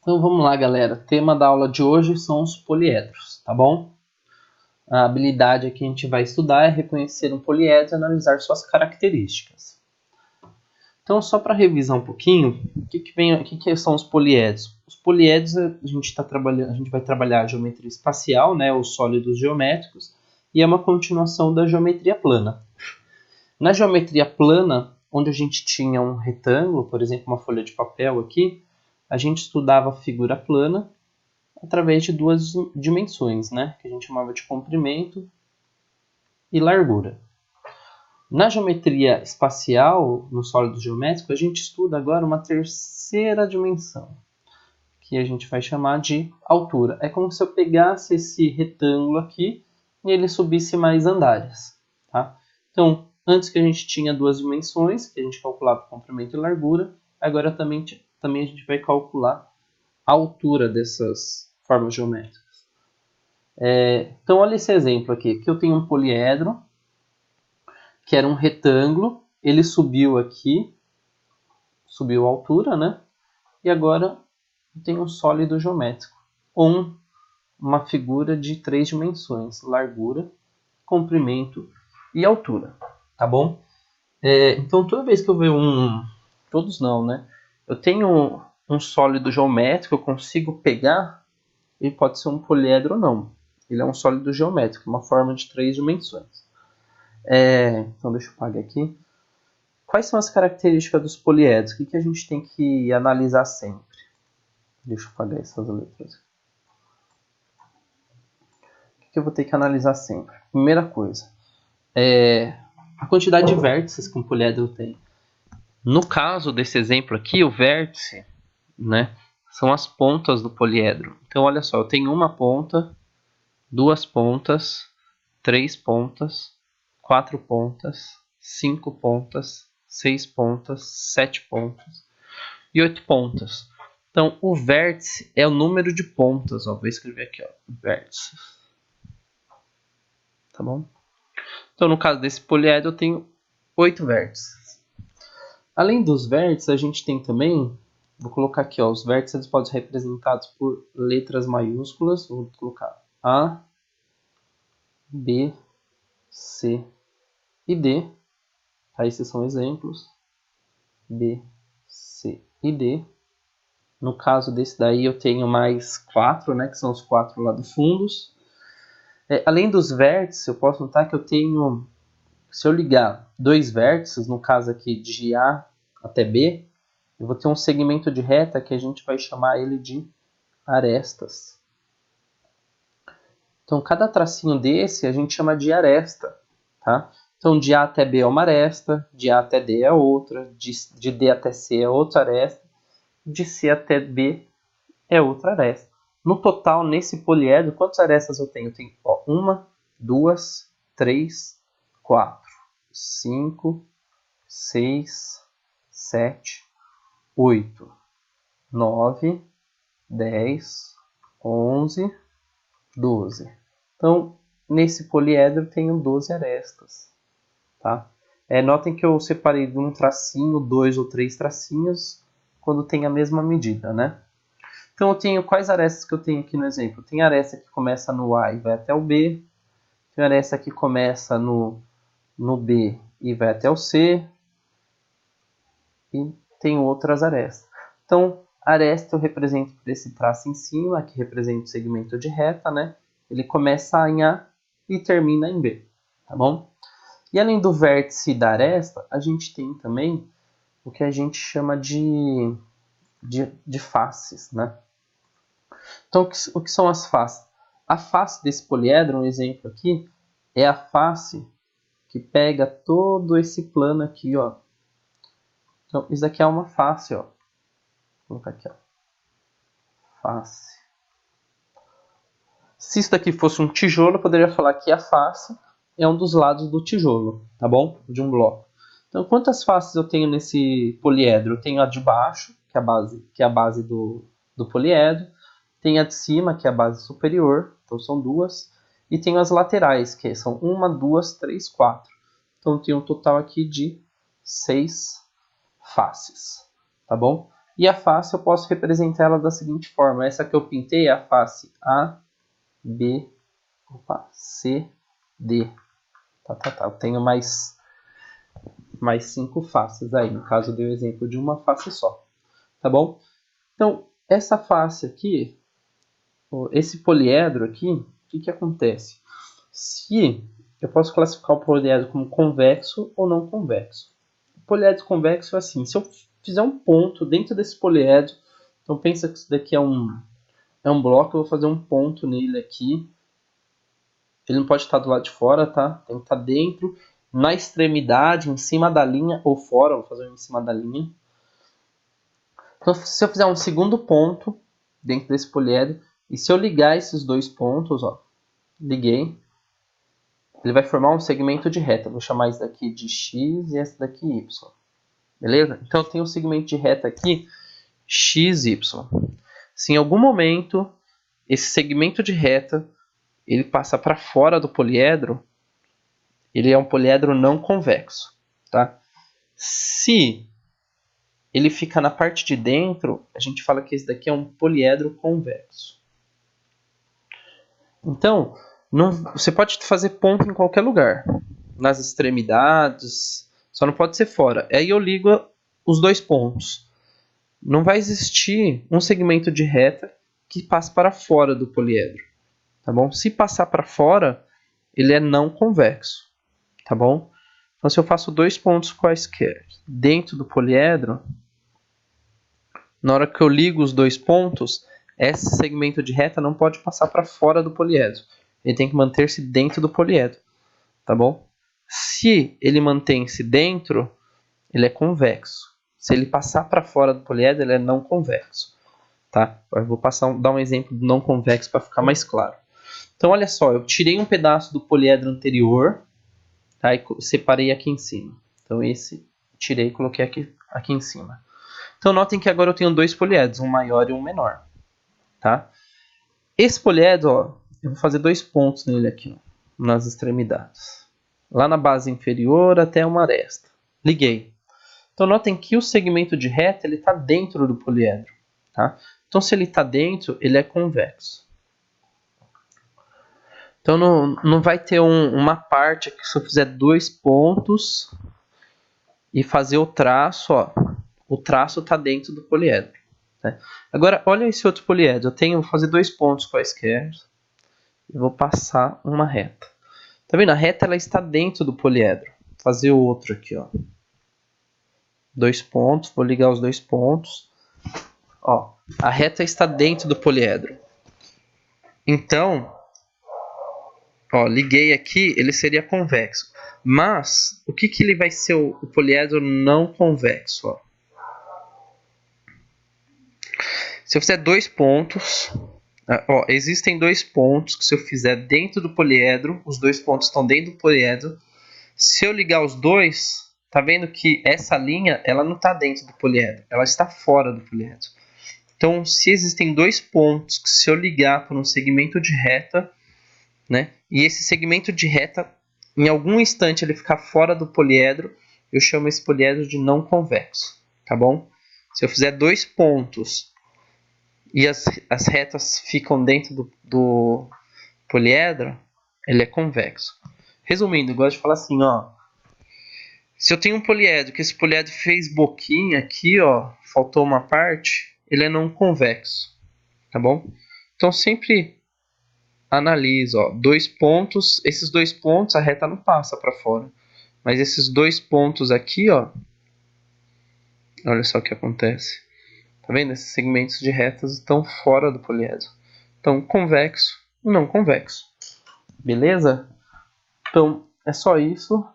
Então vamos lá, galera. O tema da aula de hoje são os poliedros, tá bom? A habilidade que a gente vai estudar é reconhecer um poliedro e analisar suas características. Então, só para revisar um pouquinho, o que são os poliedros? Os poliedros a gente vai trabalhar a geometria espacial, né, os sólidos geométricos, e é uma continuação da geometria plana. Na geometria plana, onde a gente tinha um retângulo, por exemplo, uma folha de papel aqui, a gente estudava a figura plana através de duas dimensões, né, que a gente chamava de comprimento e largura. Na geometria espacial, no sólido geométrico, a gente estuda agora uma terceira dimensão, que a gente vai chamar de altura. É como se eu pegasse esse retângulo aqui e ele subisse mais andares. Tá? Então, antes que a gente tinha duas dimensões, que a gente calculava comprimento e largura, agora também a gente vai calcular a altura dessas formas geométricas. Então, olha esse exemplo aqui. Aqui eu tenho um poliedro, que era um retângulo, ele subiu aqui, subiu a altura, né? E agora tem um sólido geométrico, ou uma figura de três dimensões, largura, comprimento e altura, tá bom? Então toda vez que eu ver todos não, né? Eu tenho um sólido geométrico, eu consigo pegar, ele pode ser um poliedro ou não. Ele é um sólido geométrico, uma forma de três dimensões. Então deixa eu apagar aqui. Quais são as características dos poliedros? O que a gente tem que analisar sempre? Deixa eu apagar essas letras. O que eu vou ter que analisar sempre? Primeira coisa, a quantidade de vértices que um poliedro tem. No caso desse exemplo aqui, o vértice, né, são as pontas do poliedro. Então olha só, eu tenho uma ponta, duas pontas, três pontas, quatro pontas, cinco pontas, seis pontas, sete pontas e oito pontas. Então, o vértice é o número de pontas. Ó, vou escrever aqui, ó, vértices. Tá bom? Então, no caso desse poliedro, eu tenho 8 vértices. Além dos vértices, a gente tem também, vou colocar aqui, ó, os vértices eles podem ser representados por letras maiúsculas. Vou colocar A, B, C e D. Tá? Esses são exemplos. B, C e D. No caso desse daí, eu tenho mais 4, né, que são os 4 lá do fundos. Além dos vértices, eu posso notar que eu tenho, se eu ligar dois vértices, no caso aqui de A até B, eu vou ter um segmento de reta que a gente vai chamar ele de arestas. Então, cada tracinho desse a gente chama de aresta. Tá? Então, de A até B é uma aresta, de A até D é outra, de D até C é outra aresta, de C até B é outra aresta. No total, nesse poliedro, quantas arestas eu tenho? Eu tenho 1, 2, 3, 4, 5, 6, 7, 8, 9, 10, 11, 12. Então, nesse poliedro eu tenho 12 arestas. Tá? Notem que eu separei de um tracinho, 2 ou 3 tracinhos, quando tem a mesma medida, né? Então, eu tenho quais arestas que eu tenho aqui no exemplo? Tem aresta que começa no A e vai até o B. Tem aresta que começa no B e vai até o C. E tem outras arestas. Então, aresta eu represento por esse traço em cima, que representa o segmento de reta, né? Ele começa em A e termina em B, tá bom? E além do vértice da aresta, a gente tem também o que a gente chama de faces, né? Então, o que são as faces? A face desse poliedro, um exemplo aqui, é a face que pega todo esse plano aqui, ó. Então, isso aqui é uma face, ó. Vou colocar aqui, ó. Face. Se isso daqui fosse um tijolo, eu poderia falar que a face é um dos lados do tijolo, tá bom? De um bloco. Então, quantas faces eu tenho nesse poliedro? Eu tenho a de baixo, que é a base do poliedro. Tem a de cima, que é a base superior, então são duas. E tenho as laterais, que são 1, 2, 3, 4. Então tem um total aqui de 6 faces, tá bom? E a face eu posso representar ela da seguinte forma. Essa que eu pintei é a face A, B, C, D. Eu tenho mais 5 faces aí. No caso, eu dei o exemplo de uma face só. Tá bom? Então, essa face aqui, esse poliedro aqui, o que acontece? Se eu posso classificar o poliedro como convexo ou não convexo. O poliedro convexo é assim, se eu fizer um ponto dentro desse poliedro, então pensa que isso daqui é um bloco, eu vou fazer um ponto nele aqui. Ele não pode estar do lado de fora, tá? Tem que estar dentro, na extremidade, em cima da linha ou fora, vou fazer em cima da linha. Então, se eu fizer um segundo ponto dentro desse poliedro, e se eu ligar esses dois pontos, ó, liguei, ele vai formar um segmento de reta. Vou chamar isso daqui de x e esse daqui y. Beleza? Então, eu tenho um segmento de reta aqui, x, y. Se em algum momento esse segmento de reta ele passa para fora do poliedro, ele é um poliedro não convexo. Tá? Se ele fica na parte de dentro, a gente fala que esse daqui é um poliedro convexo. Então, você pode fazer ponto em qualquer lugar, nas extremidades, só não pode ser fora. Aí eu ligo os dois pontos. Não vai existir um segmento de reta que passe para fora do poliedro. Tá bom? Se passar para fora, ele é não convexo. Tá bom? Então, se eu faço dois pontos quaisquer dentro do poliedro, na hora que eu ligo os dois pontos, esse segmento de reta não pode passar para fora do poliedro. Ele tem que manter-se dentro do poliedro. Tá bom? Se ele mantém-se dentro, ele é convexo. Se ele passar para fora do poliedro, ele é não convexo. Tá? Eu vou dar um exemplo do não convexo para ficar mais claro. Então, olha só, eu tirei um pedaço do poliedro anterior, tá? E separei aqui em cima. Então, esse tirei e coloquei aqui em cima. Então, notem que agora eu tenho dois poliedros, um maior e um menor. Tá? Esse poliedro, ó, eu vou fazer dois pontos nele aqui, ó, nas extremidades. Lá na base inferior até uma aresta. Liguei. Então, notem que o segmento de reta está dentro do poliedro. Tá? Então, se ele está dentro, ele é convexo. Então, não vai ter uma parte aqui, se eu fizer dois pontos e fazer o traço, ó, o traço está dentro do poliedro. Né? Agora, olha esse outro poliedro. Vou fazer dois pontos quaisquer e vou passar uma reta. Tá vendo? A reta ela está dentro do poliedro. Vou fazer o outro aqui, ó. Dois pontos, vou ligar os dois pontos. Ó, a reta está dentro do poliedro. Então, ó, liguei aqui, ele seria convexo. Mas, o que ele vai ser o poliedro não convexo? Ó? Se eu fizer dois pontos, ó, existem dois pontos que se eu fizer dentro do poliedro, os dois pontos estão dentro do poliedro. Se eu ligar os dois, tá vendo que essa linha ela não está dentro do poliedro, ela está fora do poliedro. Então, se existem dois pontos que se eu ligar por um segmento de reta, né, e esse segmento de reta, em algum instante ele ficar fora do poliedro, eu chamo esse poliedro de não convexo, tá bom? Se eu fizer dois pontos e as retas ficam dentro do poliedro, ele é convexo. Resumindo, eu gosto de falar assim, ó. Se eu tenho um poliedro, que esse poliedro fez boquinha aqui, ó, faltou uma parte, ele é não convexo, tá bom? Então sempre analisa, ó, dois pontos, esses dois pontos a reta não passa para fora, mas esses dois pontos aqui, ó, olha só o que acontece. Tá vendo? Esses segmentos de retas estão fora do poliedro. Então, convexo e não convexo. Beleza? Então, é só isso.